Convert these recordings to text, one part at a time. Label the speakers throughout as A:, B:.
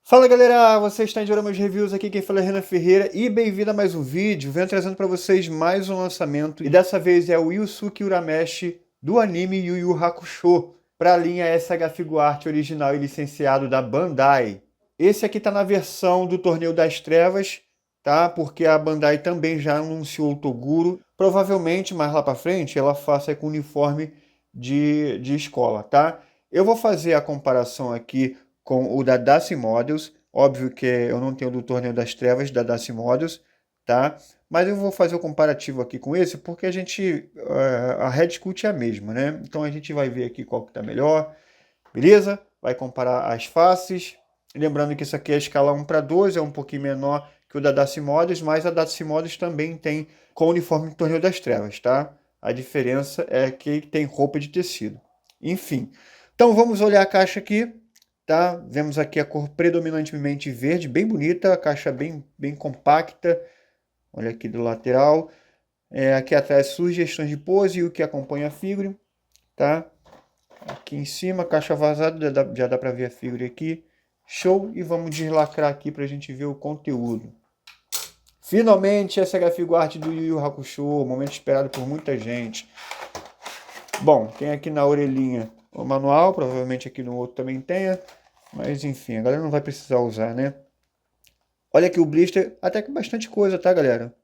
A: Fala galera, você está em Dioramas Reviews, aqui quem fala é Renan Ferreira e bem-vindo a mais um vídeo. Venho trazendo para vocês mais um lançamento e dessa vez é o Yusuke Urameshi do anime Yu Yu Hakusho para a linha SH Figuarte original e licenciado da Bandai. Esse aqui está na versão do Torneio das Trevas, tá? Porque a Bandai também já anunciou o Toguro. Provavelmente mais lá para frente ela faça com uniforme de escola, tá? Eu vou fazer a comparação aqui com o da Daci Models. Óbvio que eu não tenho do Torneio das Trevas da Daci Models, tá? Mas eu vou fazer o comparativo aqui com esse, porque a Red Cult é a mesma, né? Então a gente vai ver aqui qual que tá melhor, beleza? Vai comparar as faces. Lembrando que isso aqui é a escala 1:12, é um pouquinho menor que o da Daci Models, mas a Daci Models também tem com o uniforme do Torneio das Trevas, tá? A diferença é que tem roupa de tecido. Enfim, então vamos olhar a caixa aqui. Tá? Vemos aqui a cor predominantemente verde, bem bonita, a caixa bem compacta. Olha aqui do lateral. Aqui atrás sugestões de pose e o que acompanha a figure. Tá? Aqui em cima, caixa vazada, já dá para ver a figure aqui. Show! E vamos deslacrar aqui para a gente ver o conteúdo. Finalmente, essa é a figuarte do Yu Yu Hakusho, momento esperado por muita gente. Bom, tem aqui na orelhinha o manual, provavelmente aqui no outro também tenha. Mas enfim, a galera não vai precisar usar, né? Olha aqui o blister, até que bastante coisa, tá, galera?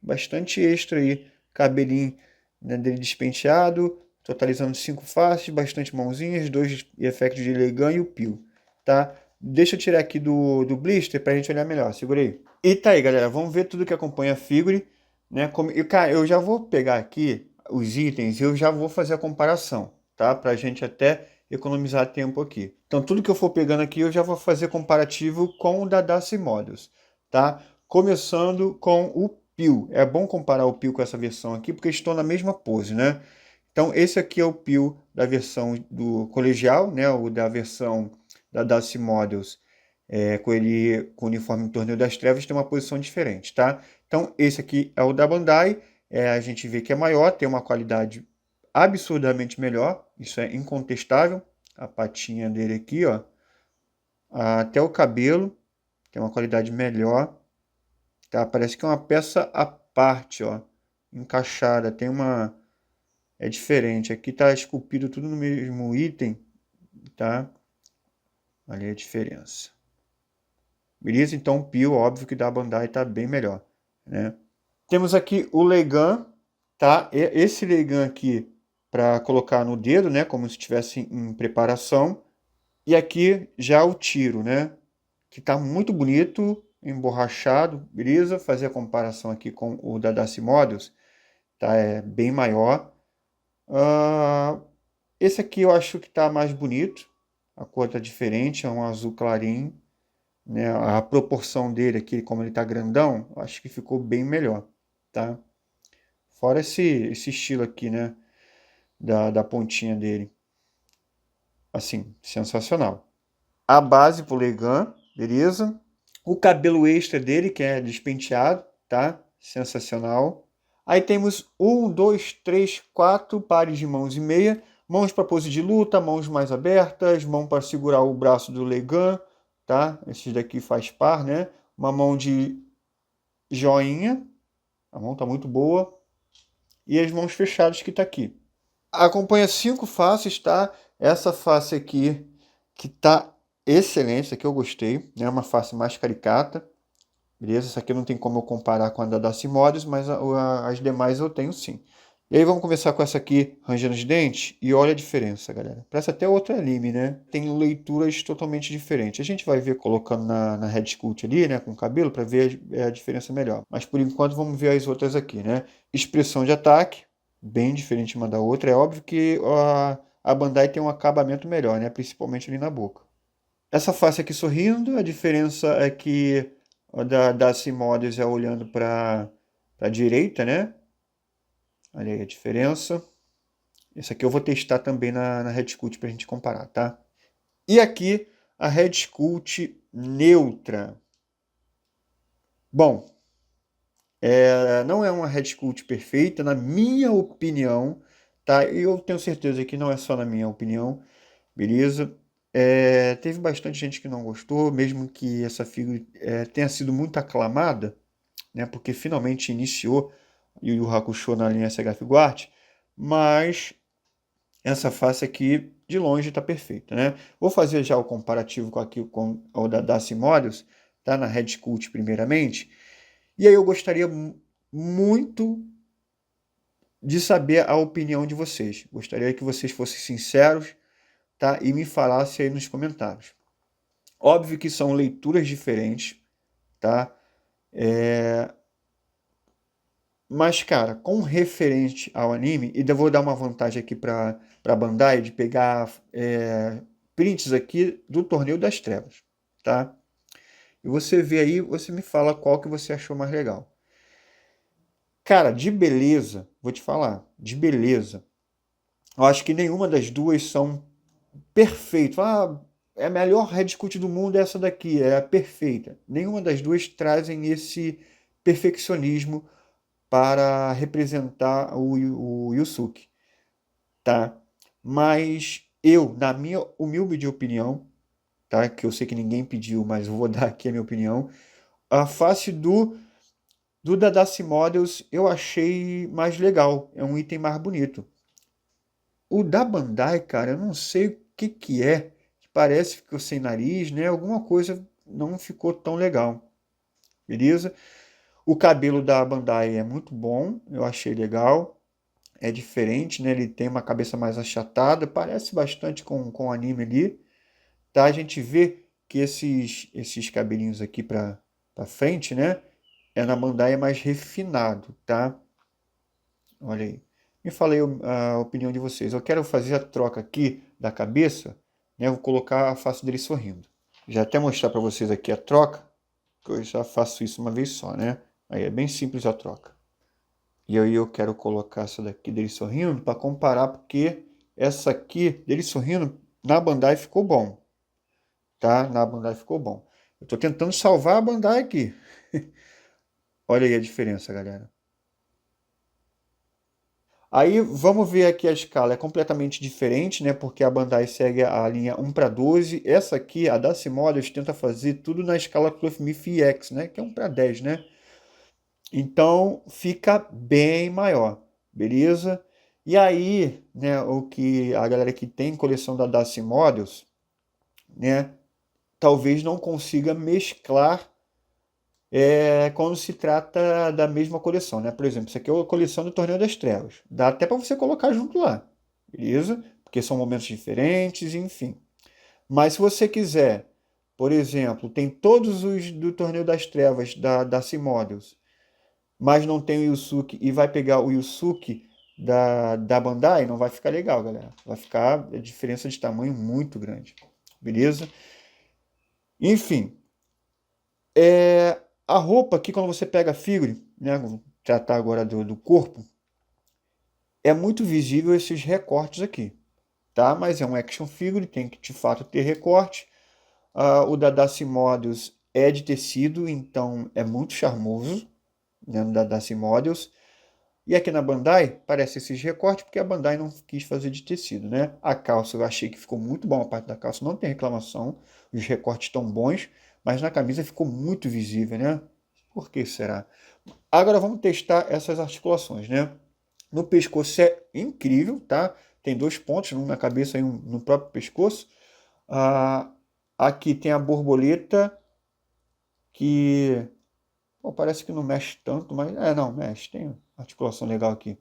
A: Bastante extra aí. Cabelinho, né, dele despenteado, totalizando 5 faces, bastante mãozinhas, 2 efeitos de Legan e o Pio, tá? Deixa eu tirar aqui do blister pra gente olhar melhor, segura aí. E tá aí, galera, vamos ver tudo que acompanha a figure, né? Cara, eu já vou pegar aqui os itens e eu já vou fazer a comparação, tá? Pra gente até economizar tempo aqui. Então, tudo que eu for pegando aqui, eu já vou fazer comparativo com o da Daci Models, tá? Começando com o Pio. É bom comparar o Pio com essa versão aqui, porque estão na mesma pose, né? Então, esse aqui é o Pio da versão do colegial, né? O da versão da Daci Models, com o uniforme do Torneio das Trevas, tem uma posição diferente, tá? Então, esse aqui é o da Bandai. A gente vê que é maior, tem uma qualidade absurdamente melhor, isso é incontestável. A patinha dele aqui, ó, até o cabelo tem uma qualidade melhor, tá? Parece que é uma peça à parte, ó, encaixada, é diferente. Aqui tá esculpido tudo no mesmo item, tá? Ali a diferença. Beleza? Então o Pio, óbvio que da Bandai tá bem melhor, né? Temos aqui o Legan, tá? Esse Legan aqui para colocar no dedo, né? Como se estivesse em preparação. E aqui já o tiro, né? Que tá muito bonito, emborrachado, beleza? Fazer a comparação aqui com o da Daci Models, tá? É bem maior. Esse aqui eu acho que tá mais bonito. A cor tá diferente, é um azul clarinho, né? A proporção dele aqui, como ele tá grandão, eu acho que ficou bem melhor, tá? Fora esse estilo aqui, né? Da pontinha dele. Assim, sensacional. A base pro Legan, beleza? O cabelo extra dele, que é despenteado, tá? Sensacional. Aí temos 1, 2, 3, 4 pares de mãos e meia. Mãos para pose de luta, mãos mais abertas, mão para segurar o braço do Legan, tá? Esse daqui faz par, né? Uma mão de joinha. A mão tá muito boa. E as mãos fechadas que tá aqui. Acompanha 5 faces, tá? Essa face aqui que tá excelente, essa aqui eu gostei, é uma face mais caricata, beleza? Essa aqui não tem como eu comparar com a da Daci Models, mas as demais eu tenho sim. E aí vamos começar com essa aqui, rangendo os dentes, e olha a diferença, galera. Parece até outro anime, né? Tem leituras totalmente diferentes. A gente vai ver colocando na Red Sculpt ali, né, com o cabelo, para ver a diferença melhor. Mas por enquanto vamos ver as outras aqui, né? Expressão de ataque, bem diferente uma da outra. É óbvio que a Bandai tem um acabamento melhor, né? Principalmente ali na boca. Essa face aqui sorrindo, a diferença é que a da Daci Models é olhando para a direita, né? Olha aí a diferença. Esse aqui eu vou testar também na Red Sculpt para a gente comparar, tá? E aqui a Red Sculpt neutra. Bom, não é uma Red Sculpt perfeita, na minha opinião, tá? E eu tenho certeza que não é só na minha opinião, beleza? Teve bastante gente que não gostou, mesmo que essa figura tenha sido muito aclamada, né, porque finalmente iniciou Yu Yu Hakusho na linha SH Figuarte, mas essa face aqui de longe está perfeita, né? Vou fazer já o comparativo com o da Darcy Models, tá? Na Red Cult primeiramente, e aí eu gostaria muito de saber a opinião de vocês. Gostaria que vocês fossem sinceros, tá? E me falassem aí nos comentários. Óbvio que são leituras diferentes, tá? Mas, cara, com referente ao anime, e eu vou dar uma vantagem aqui para Bandai de pegar prints aqui do Torneio das Trevas, tá? E você vê aí, você me fala qual que você achou mais legal. Cara, de beleza, vou te falar, de beleza, eu acho que nenhuma das duas são perfeitas. Ah, é a melhor Red Cut do mundo essa daqui, é a perfeita. Nenhuma das duas trazem esse perfeccionismo para representar o Yusuke, tá? Mas eu, na minha humilde opinião, tá? Que eu sei que ninguém pediu, mas eu vou dar aqui a minha opinião. A face do Dadasi Models eu achei mais legal, é um item mais bonito. O da Bandai, cara, eu não sei o que que é, que parece que ficou sem nariz, né? Alguma coisa não ficou tão legal, beleza? O cabelo da Bandai é muito bom, eu achei legal. É diferente, né? Ele tem uma cabeça mais achatada, parece bastante com o anime ali, tá? A gente vê que esses cabelinhos aqui para frente, né? Na Bandai é mais refinado, tá? Olha aí. Me falei a opinião de vocês. Eu quero fazer a troca aqui da cabeça, né? Eu vou colocar a face dele sorrindo. Já até mostrar para vocês aqui a troca, que eu já faço isso uma vez só, né? Aí é bem simples a troca. E aí eu quero colocar essa daqui dele sorrindo para comparar, porque essa aqui dele sorrindo na Bandai ficou bom, tá? Na Bandai ficou bom. Eu estou tentando salvar a Bandai aqui. Olha aí a diferença, galera. Aí vamos ver aqui a escala, é completamente diferente, né? Porque a Bandai segue a linha 1:12. Essa aqui, a Daci Models, tenta fazer tudo na escala Cloth-Myth EX, né? Que é 1:10, né? Então fica bem maior, beleza? E aí, né, o que a galera que tem coleção da Daci Models, né, talvez não consiga mesclar quando se trata da mesma coleção, né? Por exemplo, isso aqui é a coleção do Torneio das Trevas. Dá até para você colocar junto lá, beleza? Porque são momentos diferentes, enfim. Mas se você quiser, por exemplo, tem todos os do Torneio das Trevas da Daci Models, mas não tem o Yusuke e vai pegar o Yusuke da Bandai, não vai ficar legal, galera. Vai ficar a diferença de tamanho muito grande, beleza? Enfim, a roupa aqui, quando você pega a figure, né, vou tratar agora do corpo, é muito visível esses recortes aqui, tá? Mas é um action figure, tem que de fato ter recorte. O da Daci Models é de tecido, então é muito charmoso, né, da Daci Models. E aqui na Bandai, parece esses recortes, porque a Bandai não quis fazer de tecido, né? A calça, eu achei que ficou muito bom, a parte da calça não tem reclamação, os recortes estão bons, mas na camisa ficou muito visível, né? Por que será? Agora vamos testar essas articulações, né? No pescoço é incrível, tá? Tem dois pontos, um na cabeça e um no próprio pescoço. Aqui tem a borboleta, que pô, parece que não mexe tanto, mas não, mexe, tem articulação legal aqui.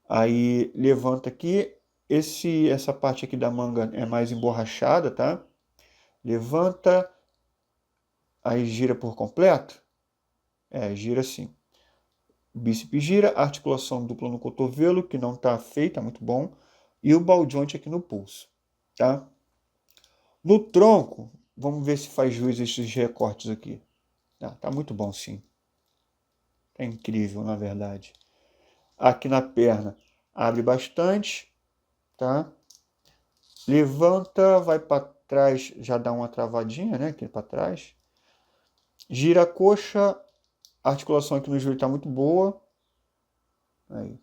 A: Aí levanta aqui, essa parte aqui da manga é mais emborrachada, tá? Levanta, aí gira por completo. Gira assim. O bíceps gira, articulação dupla no cotovelo, que não tá feita, muito bom. E o ball joint aqui no pulso, tá? No tronco, vamos ver se faz jus esses recortes aqui. Tá muito bom, sim. Tá incrível, na verdade. Aqui na perna, abre bastante, tá? Levanta, vai para trás, já dá uma travadinha, né? Aqui para trás. Gira a coxa, a articulação aqui no joelho está muito boa. Aí.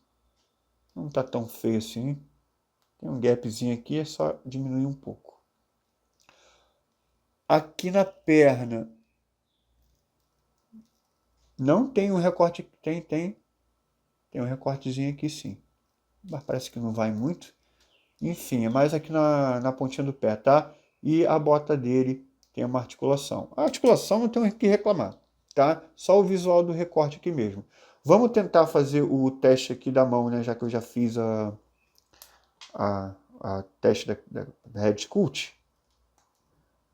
A: Não está tão feio assim. Tem um gapzinho aqui, é só diminuir um pouco. Aqui na perna não tem um recorte, tem um recortezinho aqui sim, mas parece que não vai muito. Enfim, é mais aqui na pontinha do pé, tá? E a bota dele tem uma articulação. A articulação não tem o que reclamar, tá? Só o visual do recorte aqui mesmo. Vamos tentar fazer o teste aqui da mão, né? Já que eu já fiz a teste da Head Sculpt.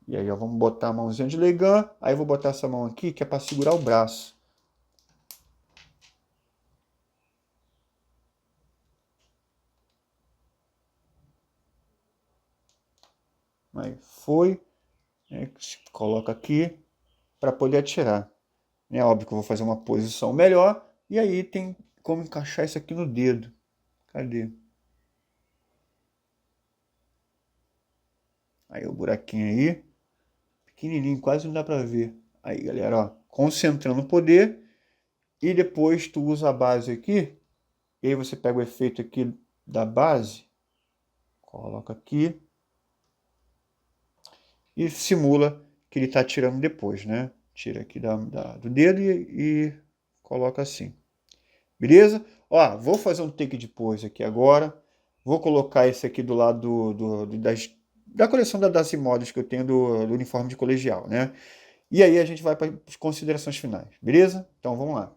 A: E aí, ó, vamos botar a mãozinha de Legan. Aí eu vou botar essa mão aqui, que é para segurar o braço. Aí foi. Coloca aqui para poder atirar. É óbvio que eu vou fazer uma posição melhor. E aí tem como encaixar isso aqui no dedo. Cadê? Aí o buraquinho aí. Pequenininho, quase não dá para ver. Aí, galera, ó. Concentrando o poder. E depois tu usa a base aqui. E aí você pega o efeito aqui da base. Coloca aqui. E simula que ele está tirando depois, né? Tira aqui do dedo e coloca assim. Beleza? Ó, vou fazer um take de pose aqui agora. Vou colocar esse aqui do lado da coleção da Daci Models que eu tenho do uniforme de colegial, né? E aí a gente vai para as considerações finais, beleza? Então vamos lá.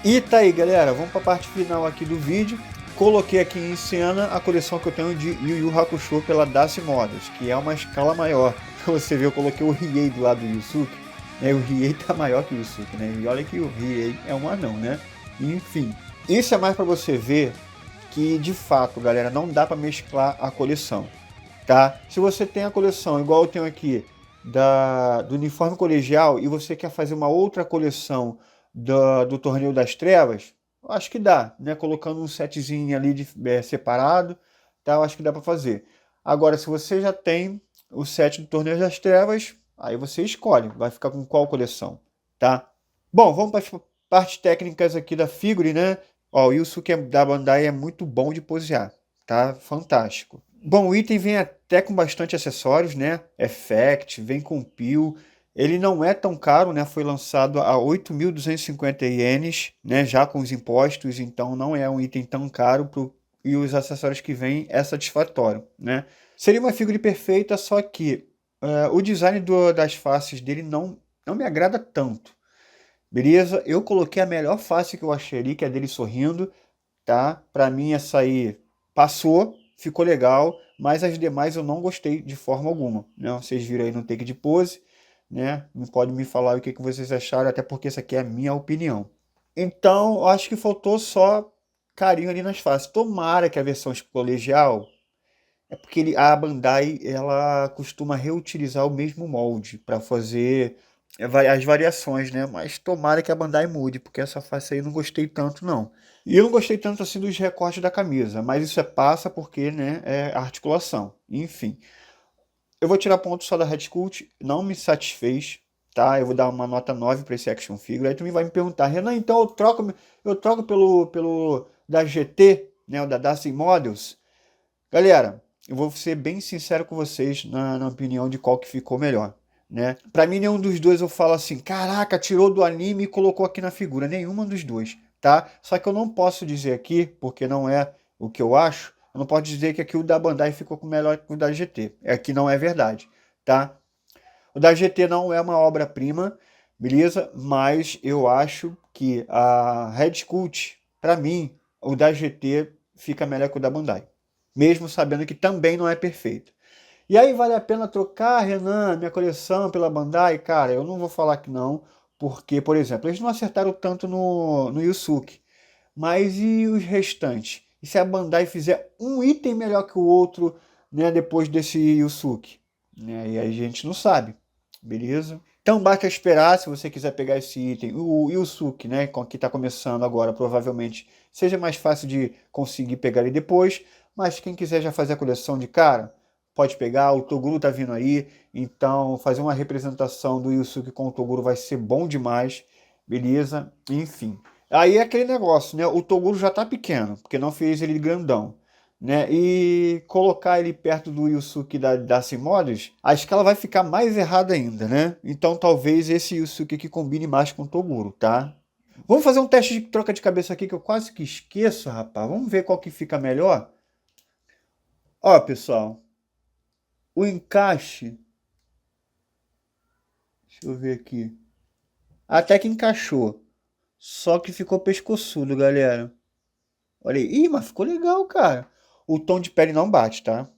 A: E tá aí, galera, vamos para a parte final aqui do vídeo. Coloquei aqui em cena a coleção que eu tenho de Yu Yu Hakusho pela Daci Models, que é uma escala maior. Você vê, eu coloquei o Riei do lado do Yusuke, né? O Riei tá maior que o Yusuke, né? E olha que o Riei é um anão, né? Enfim, isso é mais para você ver que, de fato, galera, não dá para mesclar a coleção, tá? Se você tem a coleção, igual eu tenho aqui, do uniforme colegial, e você quer fazer uma outra coleção do Torneio das Trevas, eu acho que dá, né? Colocando um setzinho ali separado, tá? Eu acho que dá para fazer. Agora, se você já tem o set do Torneio das Trevas, aí você escolhe, vai ficar com qual coleção, tá? Bom, vamos para as partes técnicas aqui da figure, né? Ó, o Yusuke da Bandai é muito bom de posear, tá? Fantástico. Bom, o item vem até com bastante acessórios, né? Effect, vem com peel. Ele não é tão caro, né? Foi lançado a 8.250 ienes, né? Já com os impostos, então não é um item tão caro e os acessórios que vêm é satisfatório, né? Seria uma figura perfeita, só que o design das faces dele não me agrada tanto. Beleza? Eu coloquei a melhor face que eu achei ali, que é a dele sorrindo, tá? Pra mim essa aí passou, ficou legal, mas as demais eu não gostei de forma alguma, né? Vocês viram aí no take de pose, né? Não pode me falar o que vocês acharam, até porque essa aqui é a minha opinião. Então, eu acho que faltou só carinho ali nas faces. Tomara que a versão colegial, é porque a Bandai ela costuma reutilizar o mesmo molde para fazer as variações, né? Mas tomara que a Bandai mude, porque essa face aí eu não gostei tanto, não. E eu não gostei tanto assim dos recortes da camisa, mas isso passa porque, né, é articulação. Enfim, eu vou tirar ponto só da Red Cult, não me satisfez, tá? Eu vou dar uma nota 9 para esse action figure. Aí tu vai me perguntar, Renan, então eu troco pelo da GT, né, o da Dancing Models? Galera, eu vou ser bem sincero com vocês na opinião de qual que ficou melhor, né? Pra mim, nenhum dos dois eu falo assim, caraca, tirou do anime e colocou aqui na figura. Nenhuma dos dois, tá? Só que eu não posso dizer aqui, porque não é o que eu acho, eu não posso dizer que aqui o da Bandai ficou melhor que o da GT. É que não é verdade, tá? O da GT não é uma obra-prima, beleza? Mas eu acho que a Red Cult, pra mim, o da GT fica melhor que o da Bandai, mesmo sabendo que também não é perfeito. E aí vale a pena trocar, Renan, minha coleção pela Bandai? Cara, eu não vou falar que não, porque, por exemplo, eles não acertaram tanto no Yusuke, mas e os restantes? E se a Bandai fizer um item melhor que o outro, né, depois desse Yusuke? Né, e aí a gente não sabe, beleza? Então basta esperar, se você quiser pegar esse item, o Yusuke, né, que está começando agora, provavelmente seja mais fácil de conseguir pegar ele depois, mas quem quiser já fazer a coleção de cara, pode pegar, o Toguro tá vindo aí, então fazer uma representação do Yusuke com o Toguro vai ser bom demais, beleza? Enfim. Aí é aquele negócio, né? O Toguro já tá pequeno, porque não fez ele grandão, né? E colocar ele perto do Yusuke da Simodes, a escala vai ficar mais errada ainda, né? Então talvez esse Yusuke aqui combine mais com o Toguro, tá? Vamos fazer um teste de troca de cabeça aqui que eu quase que esqueço, rapaz. Vamos ver qual que fica melhor. Ó, pessoal, o encaixe, deixa eu ver aqui. Até que encaixou. Só que ficou pescoçudo, galera. Olha aí. Ih, mas ficou legal, cara. O tom de pele não bate, tá?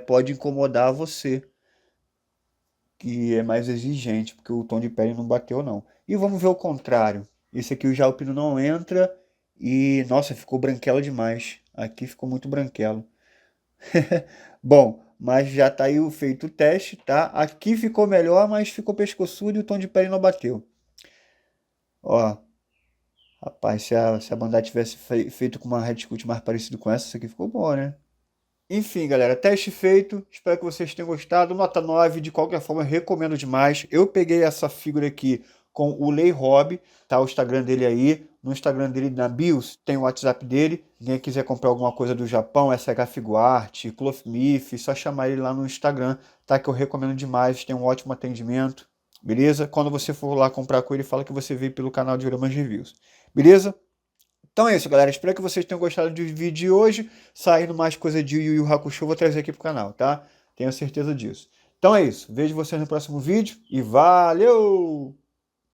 A: Pode incomodar você, que é mais exigente, porque o tom de pele não bateu, não. E vamos ver o contrário. Esse aqui o Jalpino não entra e, nossa, ficou branquelo demais. Aqui ficou muito branquelo. Bom, mas já tá aí feito o teste, tá? Aqui ficou melhor, mas ficou pescoçudo e o tom de pele não bateu. Ó, rapaz, se a Bandai tivesse feito com uma Red Cult mais parecido com essa, isso aqui ficou bom, né? Enfim, galera, teste feito. Espero que vocês tenham gostado. Nota 9, de qualquer forma, eu recomendo demais. Eu peguei essa figura aqui com o Lei Hobby, tá? O Instagram dele aí. No Instagram dele, na bios, tem o WhatsApp dele. Quem quiser comprar alguma coisa do Japão, SH Figuarte, Clothmith, só chamar ele lá no Instagram, tá? Que eu recomendo demais. Tem um ótimo atendimento, beleza? Quando você for lá comprar com ele, fala que você veio pelo canal de Uramas Reviews, beleza? Então é isso, galera. Espero que vocês tenham gostado do vídeo de hoje. Saindo mais coisa de Yu Yu Hakusho, vou trazer aqui pro canal, tá? Tenho certeza disso. Então é isso. Vejo vocês no próximo vídeo e valeu!